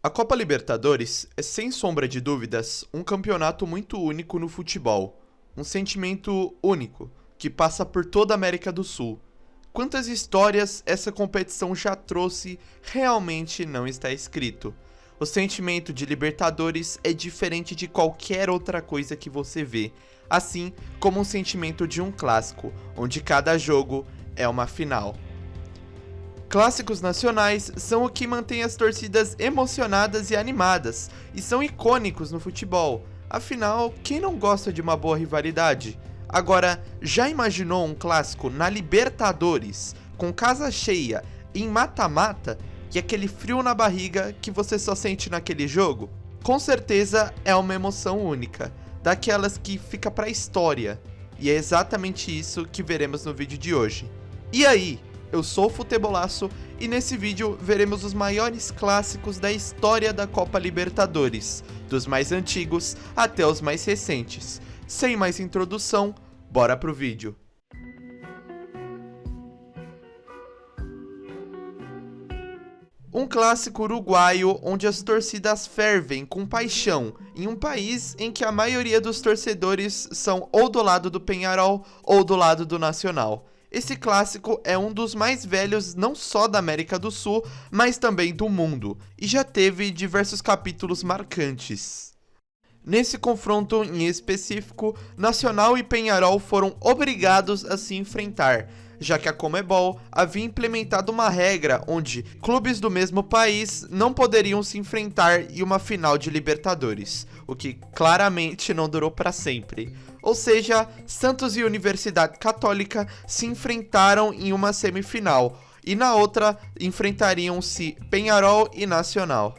A Copa Libertadores é, sem sombra de dúvidas, um campeonato muito único no futebol. Um sentimento único, que passa por toda a América do Sul. Quantas histórias essa competição já trouxe, realmente não está escrito. O sentimento de Libertadores é diferente de qualquer outra coisa que você vê, assim como o sentimento de um clássico, onde cada jogo é uma final. Clássicos nacionais são o que mantém as torcidas emocionadas e animadas, e são icônicos no futebol. Afinal, quem não gosta de uma boa rivalidade? Agora, já imaginou um clássico na Libertadores, com casa cheia, em mata-mata, e aquele frio na barriga que você só sente naquele jogo? Com certeza é uma emoção única, daquelas que fica pra história. E é exatamente isso que veremos no vídeo de hoje. E aí? Eu sou o Futebolaço e nesse vídeo veremos os maiores clássicos da história da Copa Libertadores, dos mais antigos até os mais recentes. Sem mais introdução, bora pro vídeo. Um clássico uruguaio onde as torcidas fervem com paixão, em um país em que a maioria dos torcedores são ou do lado do Peñarol ou do lado do Nacional. Esse clássico é um dos mais velhos não só da América do Sul, mas também do mundo, e já teve diversos capítulos marcantes. Nesse confronto em específico, Nacional e Peñarol foram obrigados a se enfrentar, já que a Conmebol havia implementado uma regra onde clubes do mesmo país não poderiam se enfrentar em uma final de Libertadores, o que claramente não durou para sempre. Ou seja, Santos e Universidade Católica se enfrentaram em uma semifinal, e na outra enfrentariam-se Peñarol e Nacional.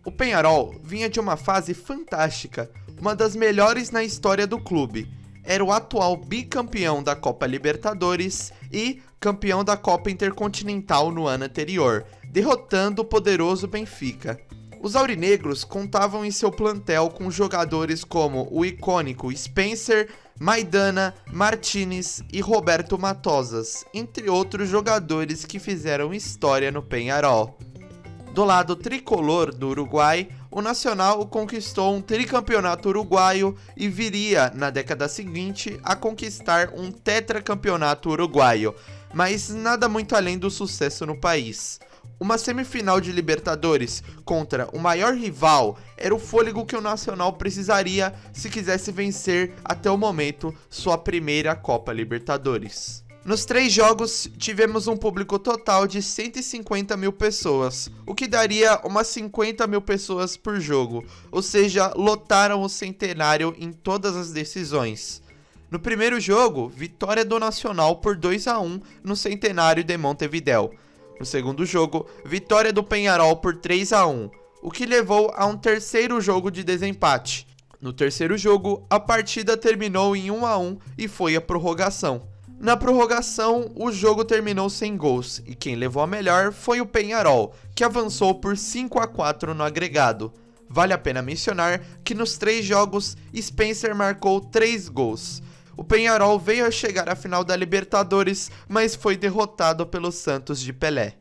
O Peñarol vinha de uma fase fantástica, uma das melhores na história do clube. Era o atual bicampeão da Copa Libertadores e campeão da Copa Intercontinental no ano anterior, derrotando o poderoso Benfica. Os aurinegros contavam em seu plantel com jogadores como o icônico Spencer, Maidana, Martínez e Roberto Matosas, entre outros jogadores que fizeram história no Peñarol. Do lado tricolor do Uruguai, o Nacional conquistou um tricampeonato uruguaio e viria, na década seguinte, a conquistar um tetracampeonato uruguaio, mas nada muito além do sucesso no país. Uma semifinal de Libertadores contra o maior rival era o fôlego que o Nacional precisaria se quisesse vencer, até o momento, sua primeira Copa Libertadores. Nos 3 jogos, tivemos um público total de 150 mil pessoas, o que daria umas 50 mil pessoas por jogo, ou seja, lotaram o centenário em todas as decisões. No primeiro jogo, vitória do Nacional por 2-1 no centenário de Montevidéu. No segundo jogo, vitória do Peñarol por 3-1, o que levou a um terceiro jogo de desempate. No terceiro jogo, a partida terminou em 1-1 e foi a prorrogação. Na prorrogação, o jogo terminou sem gols, e quem levou a melhor foi o Peñarol, que avançou por 5-4 no agregado. Vale a pena mencionar que nos 3 jogos, Spencer marcou 3 gols. O Peñarol veio a chegar à final da Libertadores, mas foi derrotado pelo Santos de Pelé.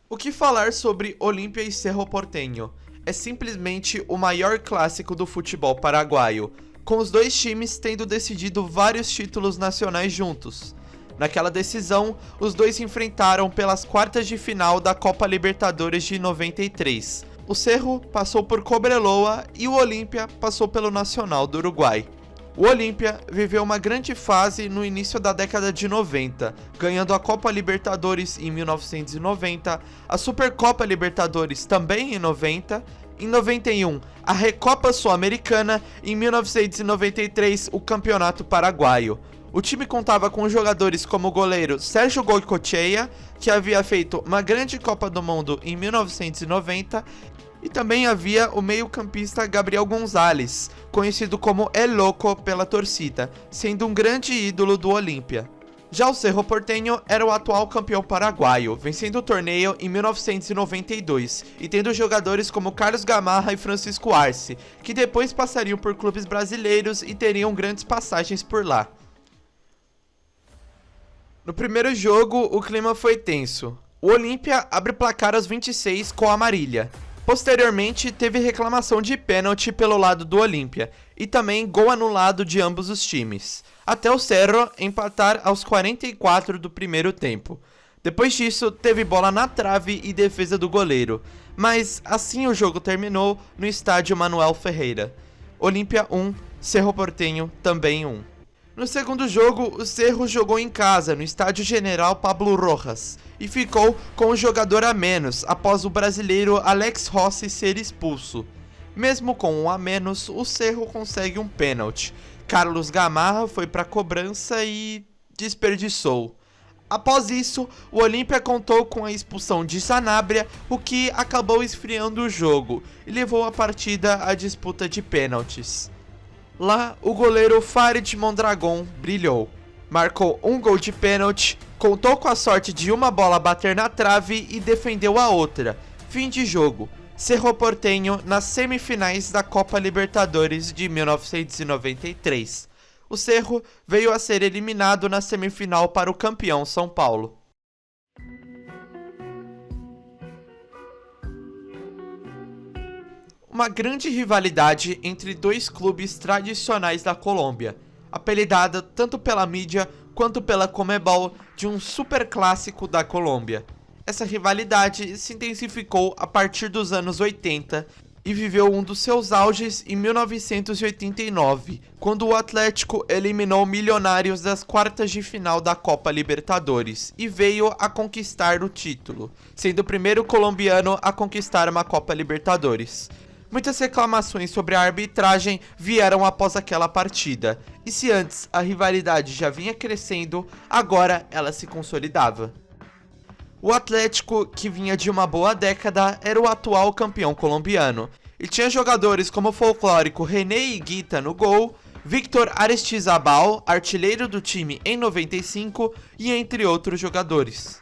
O que falar sobre Olímpia e Cerro Porteño? É simplesmente o maior clássico do futebol paraguaio, com os dois times tendo decidido vários títulos nacionais juntos. Naquela decisão, os dois se enfrentaram pelas quartas de final da Copa Libertadores de 93. O Cerro passou por Cobreloa e o Olímpia passou pelo Nacional do Uruguai. O Olímpia viveu uma grande fase no início da década de 90, ganhando a Copa Libertadores em 1990, a Supercopa Libertadores também em 90, em 91 a Recopa Sul-Americana e em 1993 o Campeonato Paraguaio. O time contava com jogadores como o goleiro Sérgio Goicoechea, que havia feito uma grande Copa do Mundo em 1990, e também havia o meio-campista Gabriel Gonzalez, conhecido como El Loco pela torcida, sendo um grande ídolo do Olímpia. Já o Cerro Porteño era o atual campeão paraguaio, vencendo o torneio em 1992 e tendo jogadores como Carlos Gamarra e Francisco Arce, que depois passariam por clubes brasileiros e teriam grandes passagens por lá. No primeiro jogo, o clima foi tenso. O Olímpia abre placar aos 26 com a Marília. Posteriormente, teve reclamação de pênalti pelo lado do Olímpia e também gol anulado de ambos os times, até o Cerro empatar aos 44 do primeiro tempo. Depois disso, teve bola na trave e defesa do goleiro, mas assim o jogo terminou no estádio Manuel Ferreira. Olímpia 1, Cerro Porteño também 1. No segundo jogo, o Cerro jogou em casa, no estádio General Pablo Rojas, e ficou com um jogador a menos após o brasileiro Alex Rossi ser expulso. Mesmo com um a menos, o Cerro consegue um pênalti. Carlos Gamarra foi para a cobrança e desperdiçou. Após isso, o Olímpia contou com a expulsão de Sanabria, o que acabou esfriando o jogo e levou a partida à disputa de pênaltis. Lá, o goleiro Farid Mondragon brilhou. Marcou um gol de pênalti, contou com a sorte de uma bola bater na trave e defendeu a outra. Fim de jogo. Cerro Porteño nas semifinais da Copa Libertadores de 1993. O Cerro veio a ser eliminado na semifinal para o campeão São Paulo. Uma grande rivalidade entre dois clubes tradicionais da Colômbia, apelidada tanto pela mídia quanto pela Conmebol de um superclássico da Colômbia. Essa rivalidade se intensificou a partir dos anos 80 e viveu um dos seus auges em 1989, quando o Atlético eliminou Millonarios das quartas de final da Copa Libertadores e veio a conquistar o título, sendo o primeiro colombiano a conquistar uma Copa Libertadores. Muitas reclamações sobre a arbitragem vieram após aquela partida, e se antes a rivalidade já vinha crescendo, agora ela se consolidava. O Atlético, que vinha de uma boa década, era o atual campeão colombiano, e tinha jogadores como o folclórico René Higuita no gol, Víctor Aristizabal, artilheiro do time em 95, e entre outros jogadores.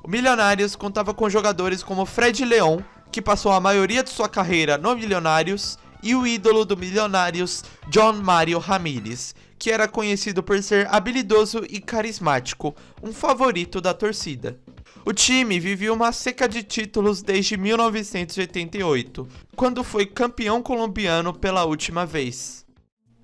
O Millonarios contava com jogadores como Fred León, que passou a maioria de sua carreira no Millonarios, e o ídolo do Millonarios, John Mario Ramírez, que era conhecido por ser habilidoso e carismático, um favorito da torcida. O time vivia uma seca de títulos desde 1988, quando foi campeão colombiano pela última vez.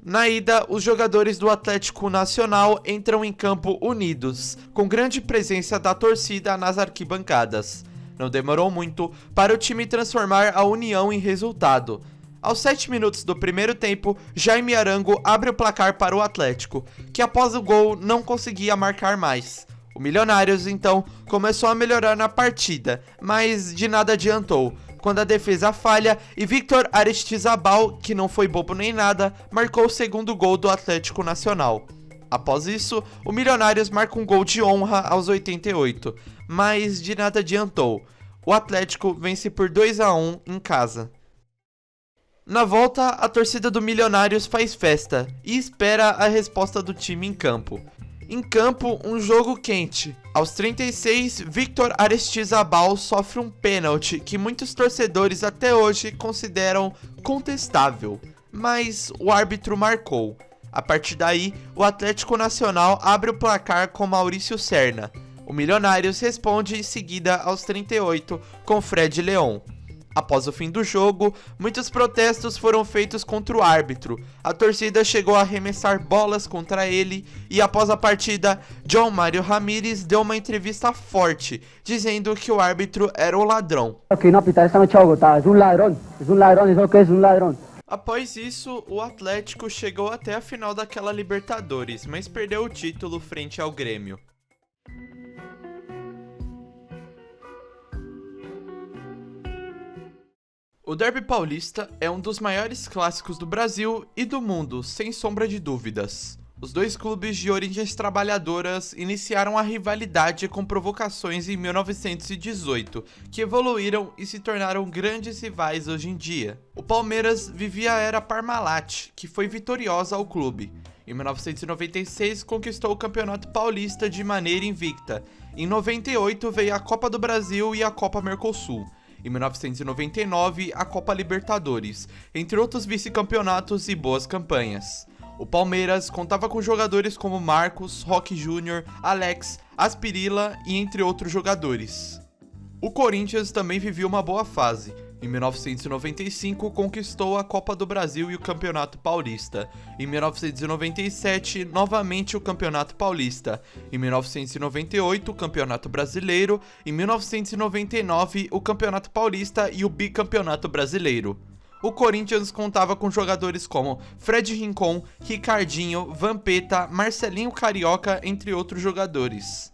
Na ida, os jogadores do Atlético Nacional entram em campo unidos, com grande presença da torcida nas arquibancadas. Não demorou muito para o time transformar a união em resultado. Aos 7 minutos do primeiro tempo, Jaime Arango abre o placar para o Atlético, que após o gol não conseguia marcar mais. O Millonarios, então, começou a melhorar na partida, mas de nada adiantou, quando a defesa falha e Víctor Aristizabal, que não foi bobo nem nada, marcou o segundo gol do Atlético Nacional. Após isso, o Millonarios marca um gol de honra aos 88, mas de nada adiantou. O Atlético vence por 2-1 em casa. Na volta, a torcida do Millonarios faz festa e espera a resposta do time em campo. Em campo, um jogo quente. Aos 36, Víctor Aristizabal sofre um pênalti que muitos torcedores até hoje consideram contestável, mas o árbitro marcou. A partir daí, o Atlético Nacional abre o placar com Maurício Serna. O Millonarios responde em seguida aos 38 com Fred León. Após o fim do jogo, muitos protestos foram feitos contra o árbitro. A torcida chegou a arremessar bolas contra ele e após a partida, John Mario Ramírez deu uma entrevista forte, dizendo que o árbitro era o ladrão. Após isso, o Atlético chegou até a final daquela Libertadores, mas perdeu o título frente ao Grêmio. O Derby Paulista é um dos maiores clássicos do Brasil e do mundo, sem sombra de dúvidas. Os dois clubes de origens trabalhadoras iniciaram a rivalidade com provocações em 1918, que evoluíram e se tornaram grandes rivais hoje em dia. O Palmeiras vivia a era Parmalat, que foi vitoriosa ao clube. Em 1996, conquistou o Campeonato Paulista de maneira invicta. Em 98, veio a Copa do Brasil e a Copa Mercosul. Em 1999, a Copa Libertadores, entre outros vice-campeonatos e boas campanhas. O Palmeiras contava com jogadores como Marcos, Roque Júnior, Alex, Aspirilla e entre outros jogadores. O Corinthians também vivia uma boa fase. Em 1995, conquistou a Copa do Brasil e o Campeonato Paulista. Em 1997, novamente o Campeonato Paulista. Em 1998, o Campeonato Brasileiro. Em 1999, o Campeonato Paulista e o Bicampeonato Brasileiro. O Corinthians contava com jogadores como Fred Rincon, Ricardinho, Vampeta, Marcelinho Carioca, entre outros jogadores.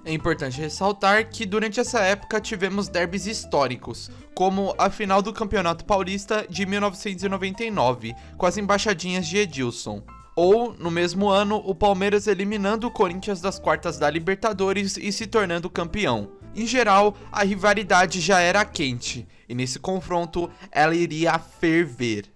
É importante ressaltar que durante essa época tivemos derbys históricos, como a final do Campeonato Paulista de 1999, com as embaixadinhas de Edilson. Ou, no mesmo ano, o Palmeiras eliminando o Corinthians das quartas da Libertadores e se tornando campeão. Em geral, a rivalidade já era quente, e nesse confronto ela iria ferver.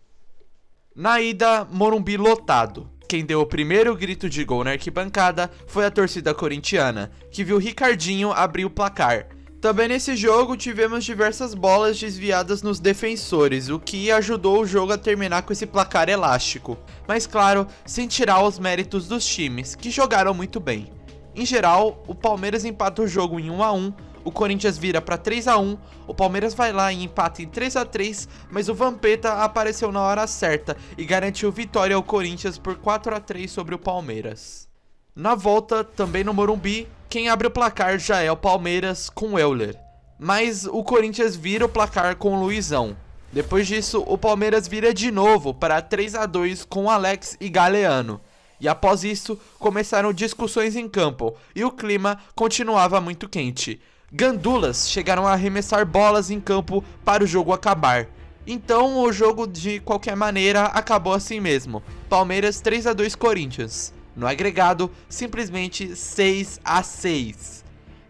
Na ida, Morumbi lotado. Quem deu o primeiro grito de gol na arquibancada foi a torcida corintiana, que viu Ricardinho abrir o placar. Também nesse jogo tivemos diversas bolas desviadas nos defensores, o que ajudou o jogo a terminar com esse placar elástico. Mas claro, sem tirar os méritos dos times, que jogaram muito bem. Em geral, o Palmeiras empata o jogo em 1-1, o Corinthians vira para 3-1, o Palmeiras vai lá e empata em 3-3, mas o Vampeta apareceu na hora certa e garantiu vitória ao Corinthians por 4-3 sobre o Palmeiras. Na volta, também no Morumbi, quem abre o placar já é o Palmeiras com Euler, mas o Corinthians vira o placar com o Luizão. Depois disso, o Palmeiras vira de novo para 3-2 com Alex e Galeano. E após isso, começaram discussões em campo e o clima continuava muito quente. Gandulas chegaram a arremessar bolas em campo para o jogo acabar. Então o jogo de qualquer maneira acabou assim mesmo. Palmeiras 3-2 Corinthians. No agregado, simplesmente 6-6.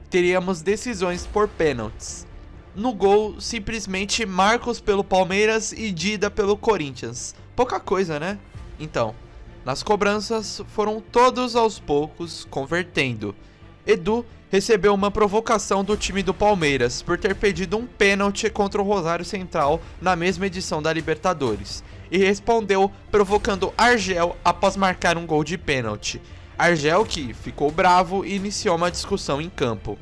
Teríamos decisões por pênaltis. No gol, simplesmente Marcos pelo Palmeiras e Dida pelo Corinthians. Pouca coisa, né? Então, nas cobranças foram todos aos poucos convertendo. Edu recebeu uma provocação do time do Palmeiras por ter pedido um pênalti contra o Rosário Central na mesma edição da Libertadores, e respondeu provocando Argel após marcar um gol de pênalti. Argel, que ficou bravo e iniciou uma discussão em campo.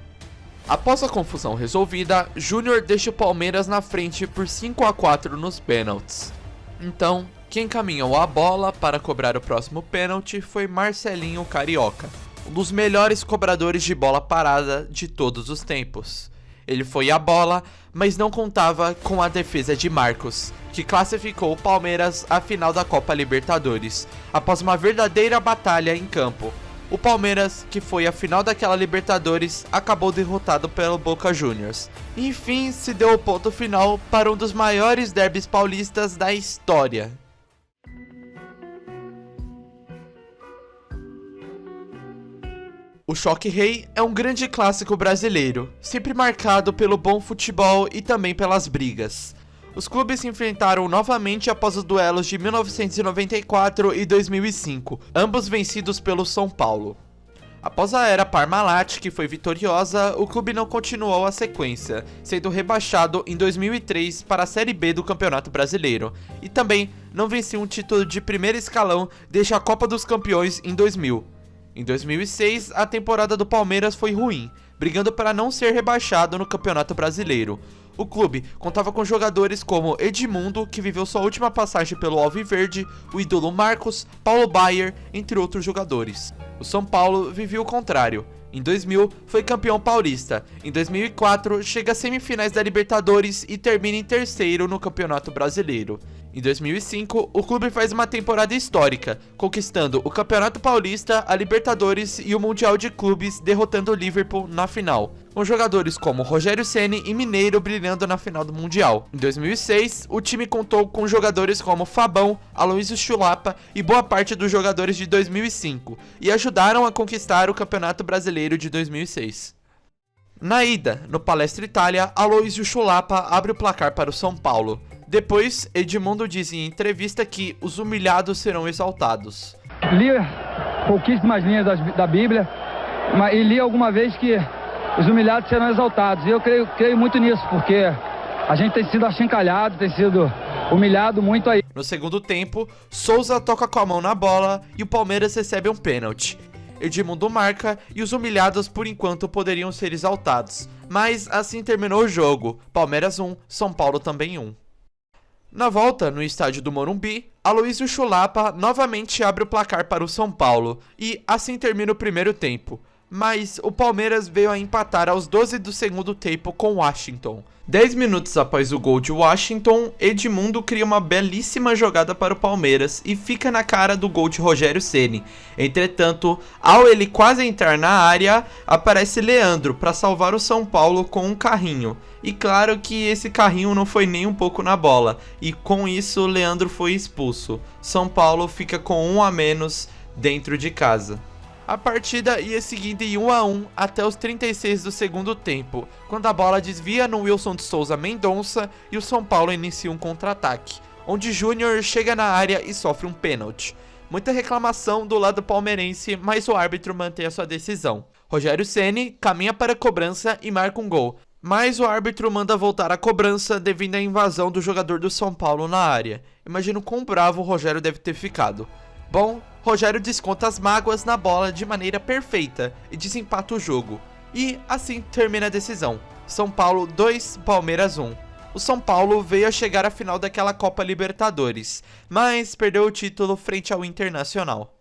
Após a confusão resolvida, Júnior deixa o Palmeiras na frente por 5-4 nos pênaltis. Então, quem encaminhou a bola para cobrar o próximo pênalti foi Marcelinho Carioca, um dos melhores cobradores de bola parada de todos os tempos. Ele foi a bola, mas não contava com a defesa de Marcos, que classificou o Palmeiras à final da Copa Libertadores, após uma verdadeira batalha em campo. O Palmeiras, que foi à final daquela Libertadores, acabou derrotado pelo Boca Juniors. Enfim, se deu o ponto final para um dos maiores derbys paulistas da história. O Choque Rei é um grande clássico brasileiro, sempre marcado pelo bom futebol e também pelas brigas. Os clubes se enfrentaram novamente após os duelos de 1994 e 2005, ambos vencidos pelo São Paulo. Após a era Parmalat, que foi vitoriosa, o clube não continuou a sequência, sendo rebaixado em 2003 para a Série B do Campeonato Brasileiro, e também não venceu um título de primeiro escalão desde a Copa dos Campeões em 2000. Em 2006, a temporada do Palmeiras foi ruim, brigando para não ser rebaixado no Campeonato Brasileiro. O clube contava com jogadores como Edmundo, que viveu sua última passagem pelo Alviverde, o ídolo Marcos, Paulo Baier, entre outros jogadores. O São Paulo vivia o contrário. Em 2000, foi campeão paulista. Em 2004, chega às semifinais da Libertadores e termina em terceiro no Campeonato Brasileiro. Em 2005, o clube faz uma temporada histórica, conquistando o Campeonato Paulista, a Libertadores e o Mundial de Clubes, derrotando o Liverpool na final, com jogadores como Rogério Ceni e Mineiro brilhando na final do Mundial. Em 2006, o time contou com jogadores como Fabão, Aloysio Chulapa e boa parte dos jogadores de 2005, e ajudaram a conquistar o Campeonato Brasileiro de 2006. Na ida, no Palestra Itália, Aloysio Chulapa abre o placar para o São Paulo. Depois, Edmundo diz em entrevista que os humilhados serão exaltados. Li pouquíssimas linhas da Bíblia, e li alguma vez que os humilhados serão exaltados. E eu creio muito nisso, porque a gente tem sido achincalhado, tem sido humilhado muito aí. No segundo tempo, Souza toca com a mão na bola e o Palmeiras recebe um pênalti. Edmundo marca e os humilhados por enquanto poderiam ser exaltados. Mas assim terminou o jogo. Palmeiras 1, São Paulo também 1. Na volta, no estádio do Morumbi, Aloysio Chulapa novamente abre o placar para o São Paulo e assim termina o primeiro tempo. Mas o Palmeiras veio a empatar aos 12 do segundo tempo com Washington. 10 minutos após o gol de Washington, Edmundo cria uma belíssima jogada para o Palmeiras e fica na cara do gol de Rogério Ceni. Entretanto, ao ele quase entrar na área, aparece Leandro para salvar o São Paulo com um carrinho. E claro que esse carrinho não foi nem um pouco na bola, e com isso Leandro foi expulso. São Paulo fica com 1 a menos dentro de casa. A partida ia seguindo em 1 a 1 até os 36 do segundo tempo, quando a bola desvia no Wilson de Souza Mendonça e o São Paulo inicia um contra-ataque, onde Júnior chega na área e sofre um pênalti. Muita reclamação do lado palmeirense, mas o árbitro mantém a sua decisão. Rogério Ceni caminha para a cobrança e marca um gol, mas o árbitro manda voltar a cobrança devido à invasão do jogador do São Paulo na área. Imagino quão bravo o Rogério deve ter ficado. Bom, Rogério desconta as mágoas na bola de maneira perfeita e desempata o jogo. E assim termina a decisão. São Paulo 2, Palmeiras 1. O São Paulo veio a chegar à final daquela Copa Libertadores, mas perdeu o título frente ao Internacional.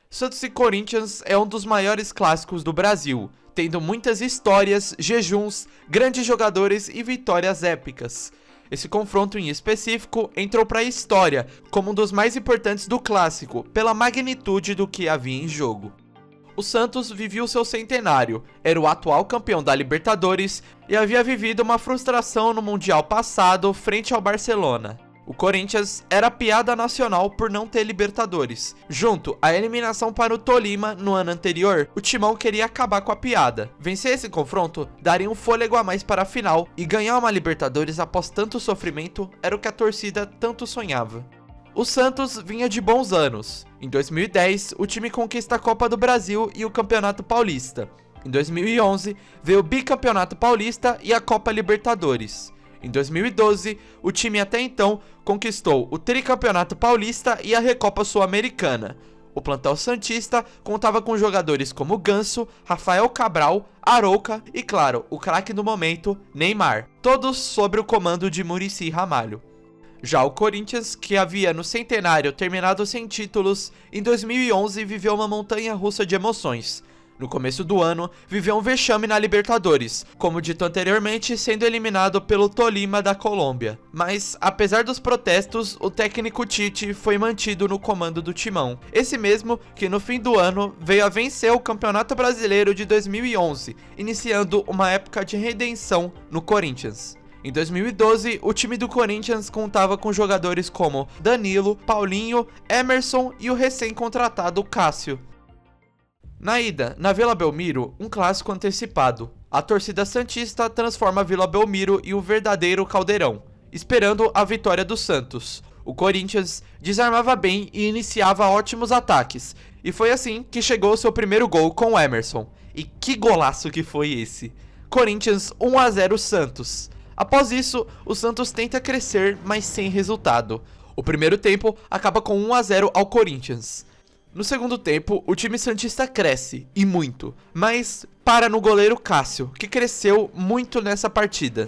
Santos e Corinthians é um dos maiores clássicos do Brasil, tendo muitas histórias, jejuns, grandes jogadores e vitórias épicas. Esse confronto em específico entrou para a história como um dos mais importantes do clássico, pela magnitude do que havia em jogo. O Santos vivia o seu centenário, era o atual campeão da Libertadores e havia vivido uma frustração no Mundial passado frente ao Barcelona. O Corinthians era a piada nacional por não ter Libertadores. Junto à eliminação para o Tolima no ano anterior, o Timão queria acabar com a piada. Vencer esse confronto daria um fôlego a mais para a final, e ganhar uma Libertadores após tanto sofrimento era o que a torcida tanto sonhava. O Santos vinha de bons anos. Em 2010, o time conquista a Copa do Brasil e o Campeonato Paulista. Em 2011, veio o Bicampeonato Paulista e a Copa Libertadores. Em 2012, o time até então conquistou o Tricampeonato Paulista e a Recopa Sul-Americana. O plantel santista contava com jogadores como Ganso, Rafael Cabral, Arouca e, claro, o craque do momento, Neymar, todos sob o comando de Muricy Ramalho. Já o Corinthians, que havia no centenário terminado sem títulos, em 2011 viveu uma montanha-russa de emoções. No começo do ano, viveu um vexame na Libertadores, como dito anteriormente, sendo eliminado pelo Tolima da Colômbia. Mas, apesar dos protestos, o técnico Tite foi mantido no comando do Timão. Esse mesmo que no fim do ano veio a vencer o Campeonato Brasileiro de 2011, iniciando uma época de redenção no Corinthians. Em 2012, o time do Corinthians contava com jogadores como Danilo, Paulinho, Emerson e o recém-contratado Cássio. Na ida, na Vila Belmiro, um clássico antecipado. A torcida santista transforma a Vila Belmiro em um verdadeiro caldeirão, esperando a vitória do Santos. O Corinthians desarmava bem e iniciava ótimos ataques, e foi assim que chegou o seu primeiro gol com o Emerson. E que golaço que foi esse! Corinthians 1 a 0 Santos. Após isso, o Santos tenta crescer, mas sem resultado. O primeiro tempo acaba com 1 a 0 ao Corinthians. No segundo tempo, o time santista cresce, e muito, mas para no goleiro Cássio, que cresceu muito nessa partida.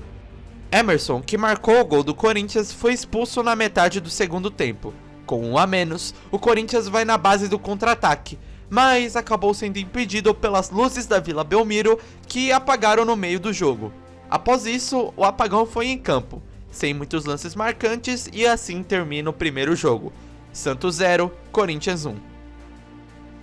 Emerson, que marcou o gol do Corinthians, foi expulso na metade do segundo tempo. Com 1 a menos, o Corinthians vai na base do contra-ataque, mas acabou sendo impedido pelas luzes da Vila Belmiro, que apagaram no meio do jogo. Após isso, o apagão foi em campo, sem muitos lances marcantes, e assim termina o primeiro jogo. Santos 0, Corinthians 1.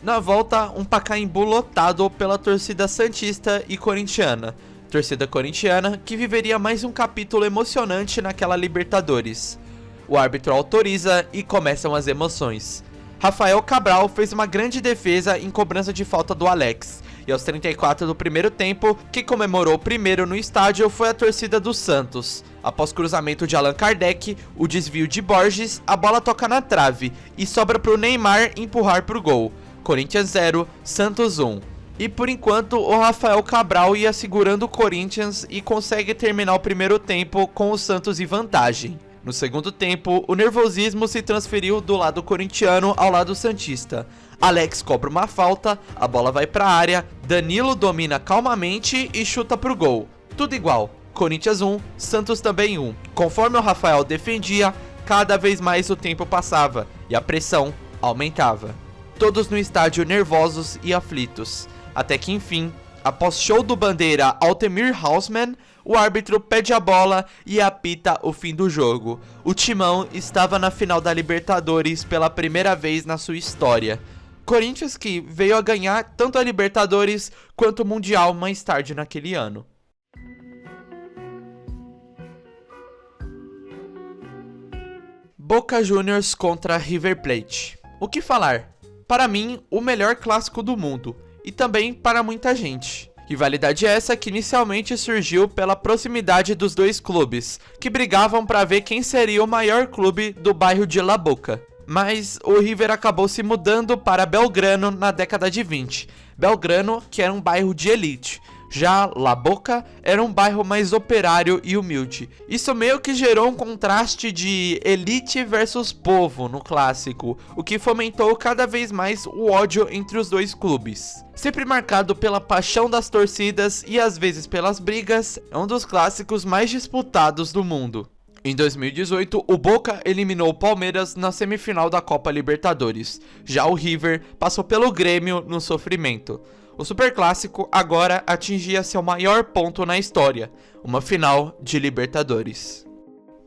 Na volta, um Pacaembu lotado pela torcida santista e corintiana. Torcida corintiana que viveria mais um capítulo emocionante naquela Libertadores. O árbitro autoriza e começam as emoções. Rafael Cabral fez uma grande defesa em cobrança de falta do Alex. E aos 34 do primeiro tempo, quem comemorou primeiro no estádio foi a torcida do Santos. Após cruzamento de Allan Kardec, o desvio de Borges, a bola toca na trave e sobra para o Neymar empurrar para o gol. Corinthians 0, Santos 1. E por enquanto o Rafael Cabral ia segurando o Corinthians e consegue terminar o primeiro tempo com o Santos em vantagem. No segundo tempo, o nervosismo se transferiu do lado corintiano ao lado santista. Alex cobra uma falta, a bola vai para a área, Danilo domina calmamente e chuta pro gol. Tudo igual, Corinthians 1, Santos também 1. Conforme o Rafael defendia, cada vez mais o tempo passava e a pressão aumentava. Todos no estádio nervosos e aflitos. Até que enfim, após show do bandeira Altemir Hausmann, o árbitro pede a bola e apita o fim do jogo. O Timão estava na final da Libertadores pela primeira vez na sua história. Corinthians que veio a ganhar tanto a Libertadores quanto o Mundial mais tarde naquele ano. Boca Juniors contra River Plate. O que falar? Para mim, o melhor clássico do mundo, e também para muita gente. Rivalidade essa que inicialmente surgiu pela proximidade dos dois clubes, que brigavam para ver quem seria o maior clube do bairro de La Boca. Mas o River acabou se mudando para Belgrano na década de 20. Belgrano, que era um bairro de elite. Já La Boca era um bairro mais operário e humilde. Isso meio que gerou um contraste de elite versus povo no clássico, o que fomentou cada vez mais o ódio entre os dois clubes. Sempre marcado pela paixão das torcidas e às vezes pelas brigas, é um dos clássicos mais disputados do mundo. Em 2018, o Boca eliminou o Palmeiras na semifinal da Copa Libertadores. Já o River passou pelo Grêmio no sofrimento. O Superclássico agora atingia seu maior ponto na história, uma final de Libertadores.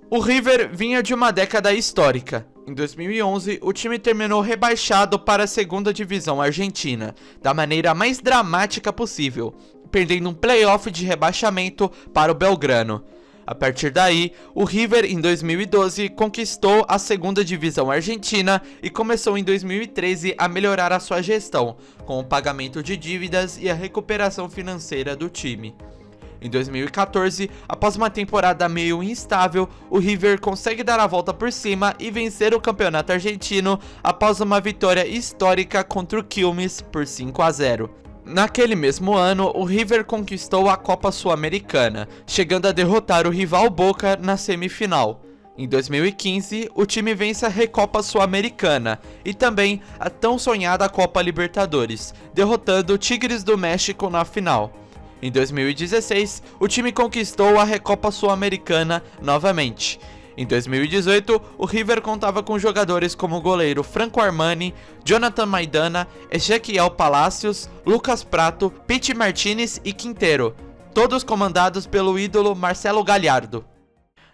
O River vinha de uma década histórica. Em 2011, o time terminou rebaixado para a segunda divisão argentina, da maneira mais dramática possível, perdendo um playoff de rebaixamento para o Belgrano. A partir daí, o River em 2012 conquistou a segunda divisão argentina e começou em 2013 a melhorar a sua gestão, com o pagamento de dívidas e a recuperação financeira do time. Em 2014, após uma temporada meio instável, o River consegue dar a volta por cima e vencer o campeonato argentino após uma vitória histórica contra o Quilmes por 5-0. Naquele mesmo ano, o River conquistou a Copa Sul-Americana, chegando a derrotar o rival Boca na semifinal. Em 2015, o time vence a Recopa Sul-Americana e também a tão sonhada Copa Libertadores, derrotando o Tigres do México na final. Em 2016, o time conquistou a Recopa Sul-Americana novamente. Em 2018, o River contava com jogadores como o goleiro Franco Armani, Jonathan Maidana, Ezequiel Palacios, Lucas Prato, Pity Martinez e Quintero, todos comandados pelo ídolo Marcelo Gallardo.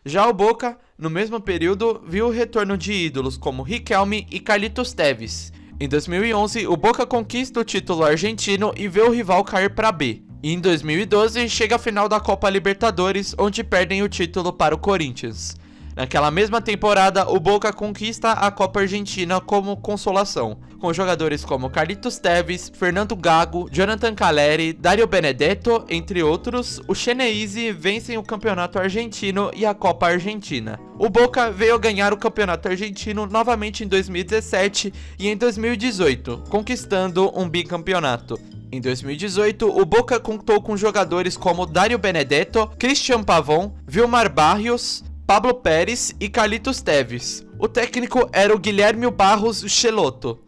Já o Boca, no mesmo período, viu o retorno de ídolos como Riquelme e Carlitos Tevez. Em 2011, o Boca conquista o título argentino e vê o rival cair para B. E em 2012, chega a final da Copa Libertadores, onde perdem o título para o Corinthians. Naquela mesma temporada, o Boca conquista a Copa Argentina como consolação, com jogadores como Carlitos Tevez, Fernando Gago, Jonathan Calleri, Dario Benedetto, entre outros. O Xeneize vencem o Campeonato Argentino e a Copa Argentina. O Boca veio ganhar o Campeonato Argentino novamente em 2017 e em 2018, conquistando um bicampeonato. Em 2018, o Boca contou com jogadores como Dario Benedetto, Cristian Pavón, Vilmar Barrios, Pablo Pérez e Carlitos Tevez. O técnico era o Guilherme Barros Schelotto.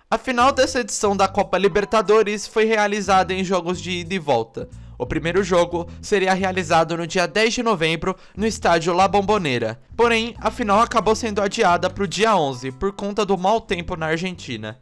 A final dessa edição da Copa Libertadores foi realizada em jogos de ida e volta. O primeiro jogo seria realizado no dia 10 de novembro no estádio La Bombonera. Porém, a final acabou sendo adiada para o dia 11 por conta do mau tempo na Argentina.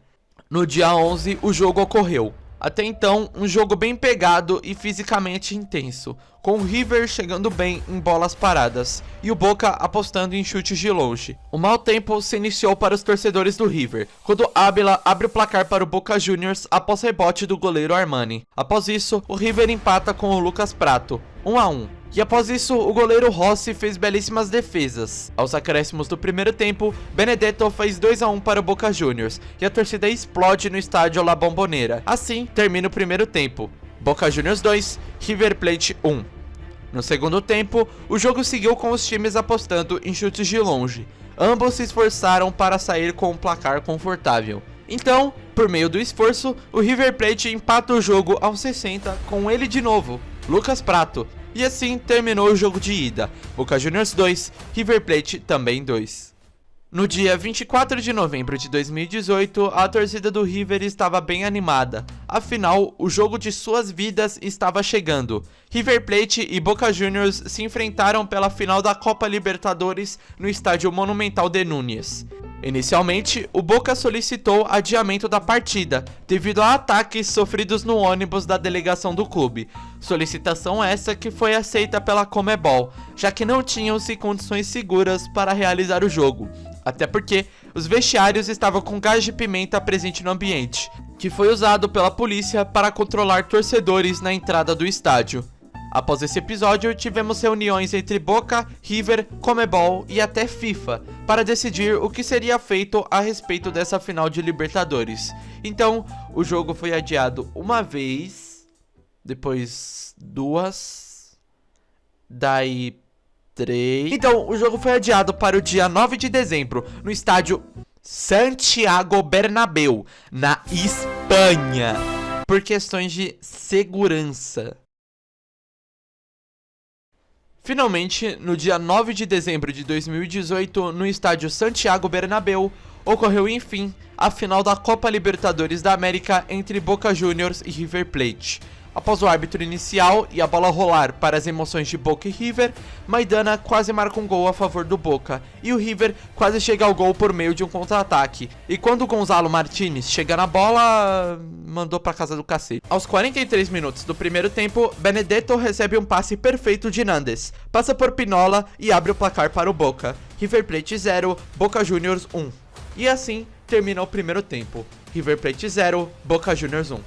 No dia 11, o jogo ocorreu. Até então, um jogo bem pegado e fisicamente intenso, com o River chegando bem em bolas paradas e o Boca apostando em chutes de longe. O mau tempo se iniciou para os torcedores do River, quando Ábila abre o placar para o Boca Juniors após rebote do goleiro Armani. Após isso, o River empata com o Lucas Prato, 1-1. E após isso, o goleiro Rossi fez belíssimas defesas. Aos acréscimos do primeiro tempo, Benedetto fez 2-1 para o Boca Juniors e a torcida explode no estádio La Bombonera. Assim, termina o primeiro tempo. Boca Juniors 2, River Plate 1. No segundo tempo, o jogo seguiu com os times apostando em chutes de longe. Ambos se esforçaram para sair com um placar confortável. Então, por meio do esforço, o River Plate empata o jogo aos 60 com ele de novo, Lucas Pratto, e assim terminou o jogo de ida, Boca Juniors 2, River Plate também 2. No dia 24 de novembro de 2018, a torcida do River estava bem animada, afinal, o jogo de suas vidas estava chegando. River Plate e Boca Juniors se enfrentaram pela final da Copa Libertadores no estádio Monumental de Núñez. Inicialmente, o Boca solicitou adiamento da partida, devido a ataques sofridos no ônibus da delegação do clube. Solicitação essa que foi aceita pela Conmebol, já que não tinham-se condições seguras para realizar o jogo. Até porque os vestiários estavam com gás de pimenta presente no ambiente, que foi usado pela polícia para controlar torcedores na entrada do estádio. Após esse episódio, tivemos reuniões entre Boca, River, Conmebol e até FIFA para decidir o que seria feito a respeito dessa final de Libertadores. Então, o jogo foi adiado uma vez, depois duas, daí 3. Então, o jogo foi adiado para o dia 9 de dezembro, no estádio Santiago Bernabéu, na Espanha, por questões de segurança. Finalmente, no dia 9 de dezembro de 2018, no estádio Santiago Bernabéu, ocorreu enfim a final da Copa Libertadores da América entre Boca Juniors e River Plate. Após o árbitro inicial e a bola rolar para as emoções de Boca e River, Maidana quase marca um gol a favor do Boca, e o River quase chega ao gol por meio de um contra-ataque. E quando Gonzalo Martínez chega na bola, mandou pra casa do cacete. Aos 43 minutos do primeiro tempo, Benedetto recebe um passe perfeito de Nández, passa por Pinola e abre o placar para o Boca. River Plate 0, Boca Juniors 1. E assim termina o primeiro tempo. River Plate 0, Boca Juniors 1.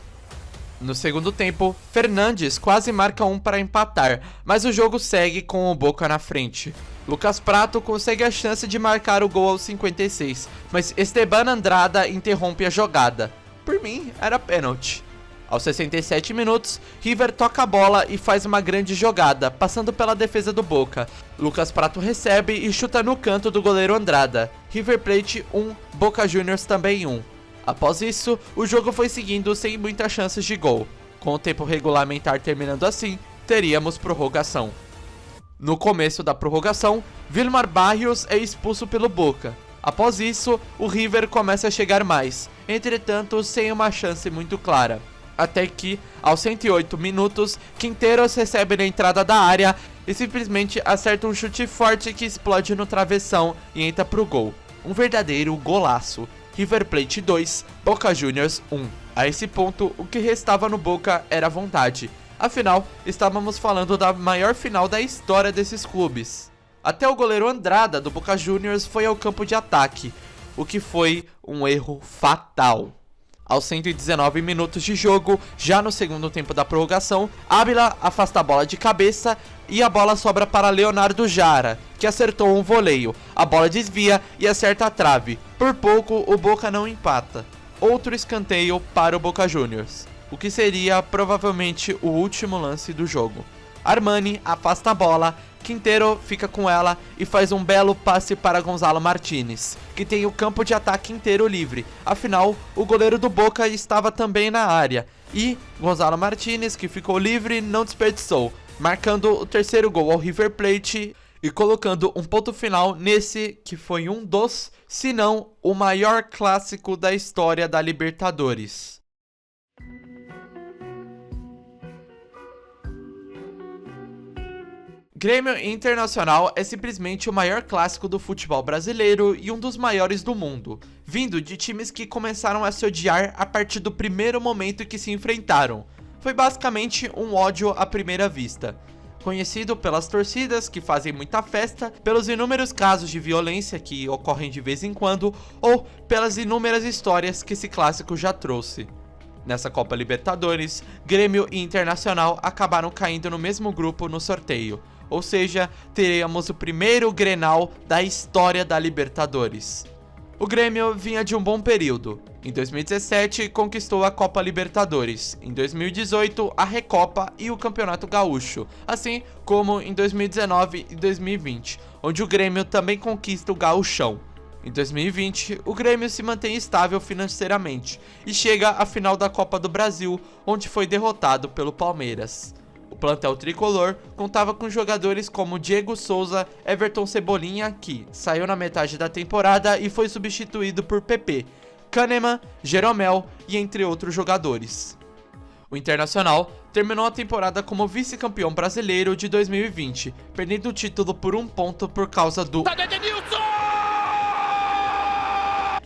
No segundo tempo, Fernandes quase marca um para empatar, mas o jogo segue com o Boca na frente. Lucas Pratto consegue a chance de marcar o gol aos 56, mas Esteban Andrada interrompe a jogada. Por mim, era pênalti. Aos 67 minutos, River toca a bola e faz uma grande jogada, passando pela defesa do Boca. Lucas Pratto recebe e chuta no canto do goleiro Andrada. River Plate 1, Boca Juniors também 1. Após isso, o jogo foi seguindo sem muitas chances de gol. Com o tempo regulamentar terminando assim, teríamos prorrogação. No começo da prorrogação, Vilmar Barrios é expulso pelo Boca. Após isso, o River começa a chegar mais, entretanto sem uma chance muito clara. Até que, aos 108 minutos, Quinteiros recebe na entrada da área e simplesmente acerta um chute forte que explode no travessão e entra pro gol. Um verdadeiro golaço. River Plate 2, Boca Juniors 1. A esse ponto, o que restava no Boca era vontade. Afinal, estávamos falando da maior final da história desses clubes. Até o goleiro Andrada do Boca Juniors foi ao campo de ataque, o que foi um erro fatal. Aos 119 minutos de jogo, já no segundo tempo da prorrogação, Ávila afasta a bola de cabeça e a bola sobra para Leonardo Jara, que acertou um voleio. A bola desvia e acerta a trave. Por pouco, o Boca não empata. Outro escanteio para o Boca Juniors, o que seria provavelmente o último lance do jogo. Armani afasta a bola, Quintero fica com ela e faz um belo passe para Gonzalo Martínez, que tem o campo de ataque inteiro livre. Afinal, o goleiro do Boca estava também na área. E Gonzalo Martínez, que ficou livre, não desperdiçou, marcando o terceiro gol ao River Plate e colocando um ponto final nesse que foi um dos, se não o maior clássico da história da Libertadores. Grêmio Internacional é simplesmente o maior clássico do futebol brasileiro e um dos maiores do mundo, vindo de times que começaram a se odiar a partir do primeiro momento que se enfrentaram. Foi basicamente um ódio à primeira vista. Conhecido pelas torcidas que fazem muita festa, pelos inúmeros casos de violência que ocorrem de vez em quando, ou pelas inúmeras histórias que esse clássico já trouxe. Nessa Copa Libertadores, Grêmio e Internacional acabaram caindo no mesmo grupo no sorteio. Ou seja, teríamos o primeiro Grenal da história da Libertadores. O Grêmio vinha de um bom período. Em 2017, conquistou a Copa Libertadores. Em 2018, a Recopa e o Campeonato Gaúcho. Assim como em 2019 e 2020, onde o Grêmio também conquista o Gauchão. Em 2020, o Grêmio se mantém estável financeiramente e chega à final da Copa do Brasil, onde foi derrotado pelo Palmeiras. O plantel tricolor contava com jogadores como Diego Souza, Everton Cebolinha, que saiu na metade da temporada e foi substituído por PP, Kahneman, Jeromel e entre outros jogadores. O Internacional terminou a temporada como vice-campeão brasileiro de 2020, perdendo o título por 1 ponto por causa do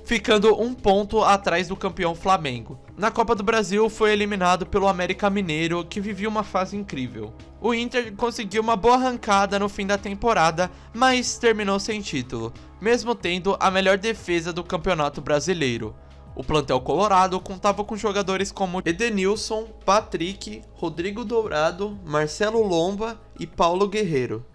ficando 1 ponto atrás do campeão Flamengo. Na Copa do Brasil foi eliminado pelo América Mineiro, que vivia uma fase incrível. O Inter conseguiu uma boa arrancada no fim da temporada, mas terminou sem título, mesmo tendo a melhor defesa do Campeonato Brasileiro. O plantel colorado contava com jogadores como Edenilson, Patrick, Rodrigo Dourado, Marcelo Lomba e Paulo Guerreiro.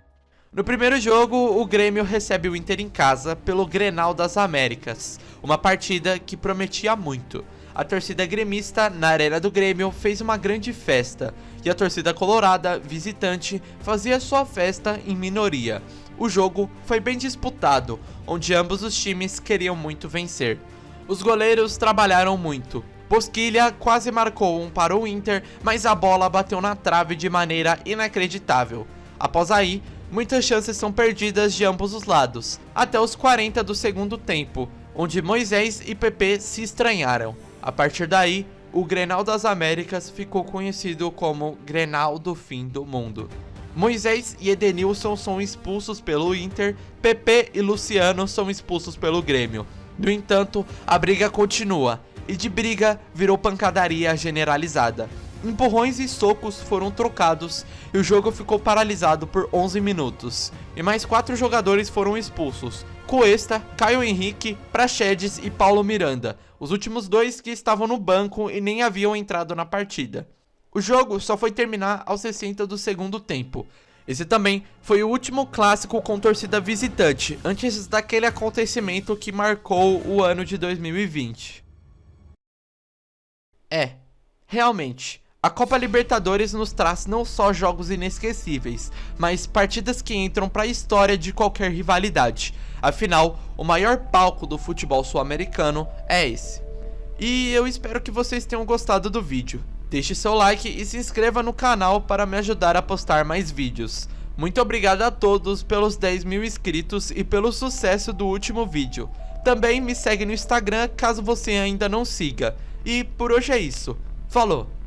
No primeiro jogo, o Grêmio recebe o Inter em casa pelo Grenal das Américas, uma partida que prometia muito. A torcida gremista, na Arena do Grêmio, fez uma grande festa, e a torcida colorada, visitante, fazia sua festa em minoria. O jogo foi bem disputado, onde ambos os times queriam muito vencer. Os goleiros trabalharam muito. Bosquilha quase marcou um para o Inter, mas a bola bateu na trave de maneira inacreditável. Após aí, muitas chances são perdidas de ambos os lados, até os 40 do segundo tempo, onde Moisés e PP se estranharam. A partir daí, o Grenal das Américas ficou conhecido como Grenal do Fim do Mundo. Moisés e Edenilson são expulsos pelo Inter, PP e Luciano são expulsos pelo Grêmio. No entanto, a briga continua, e de briga virou pancadaria generalizada. Empurrões e socos foram trocados e o jogo ficou paralisado por 11 minutos. E mais 4 jogadores foram expulsos: Cuesta, Caio Henrique, Praxedes e Paulo Miranda, os últimos 2 que estavam no banco e nem haviam entrado na partida. O jogo só foi terminar aos 60 do segundo tempo. Esse também foi o último clássico com torcida visitante, antes daquele acontecimento que marcou o ano de 2020. Realmente, a Copa Libertadores nos traz não só jogos inesquecíveis, mas partidas que entram para a história de qualquer rivalidade. Afinal, o maior palco do futebol sul-americano é esse. E eu espero que vocês tenham gostado do vídeo. Deixe seu like e se inscreva no canal para me ajudar a postar mais vídeos. Muito obrigado a todos pelos 10.000 inscritos e pelo sucesso do último vídeo. Também me segue no Instagram caso você ainda não siga. E por hoje é isso. Falou!